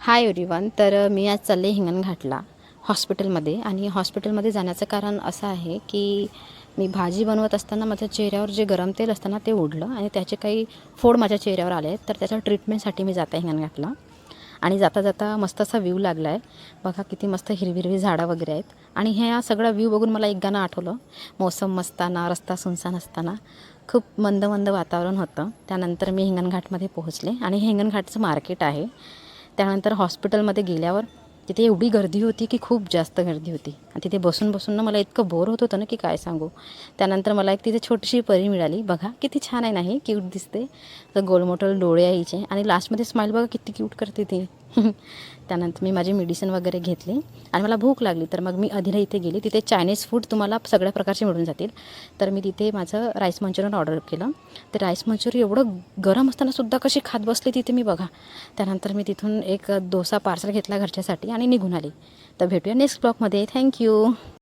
Hi everyone. तर मी आज चालले हिंगणघाटला हॉस्पिटलमध्ये. आणि हॉस्पिटलमध्ये जाण्याचं कारण असं आहे की मी भाजी बनवत असताना माझ्या चेहऱ्यावर जे गरम तेल असतं ना ते उडलं आणि त्याचे काही फोड माझ्या चेहऱ्यावर आले आहेत. तर त्याच्या ट्रीटमेंटसाठी मी जात आहे हिंगणघाटला. आणि जाता जाता मस्त असा व्ह्यू लागला आहे. बघा किती मस्त हिरवी हिरवी झाडं वगैरे आहेत. आणि ह्या सगळा व्ह्यू बघून मला एक गाणं आठवलं. मौसम मस्ताना रस्ता सुनसान असताना. खूप मंद मंद वातावरण होतं. त्यानंतर मी हिंगणघाटमध्ये पोहोचले आणि हे हिंगणघाटचं मार्केट आहे. त्यानंतर हॉस्पिटलमध्ये गेल्यावर तिथे एवढी गर्दी होती की खूप जास्त गर्दी होती. आणि तिथे बसून बसून ना मला इतकं बोर होत होतं ना की काय सांगू. त्यानंतर मला एक तिथे छोटीशी परी मिळाली. बघा किती छान आहे, नाही क्यूट दिसते. तर गोलमोठल डोळे आहे हिचे आणि लास्टमध्ये स्माईल बघा किती क्यूट करते ती. त्यानंतर मी माझी मेडिसिन वगैरे घेतली आणि मला भूक लागली. तर मग मी अधीरा इथे गेली. तिथे चायनीज फूड तुम्हाला सगळ्या प्रकारचे मिळून जातील. तर मी तिथे माझं राईस मंचुरियन ऑर्डर केलं. ते राईस मंचुरियन एवढं गरम असतानासुद्धा कशी खात बसली तिथे मी, बघा. त्यानंतर मी तिथून एक डोसा पार्सल घेतला घरच्यासाठी आणि निघून आली. तर भेटूया नेक्स्ट ब्लॉगमध्ये. थँक्यू.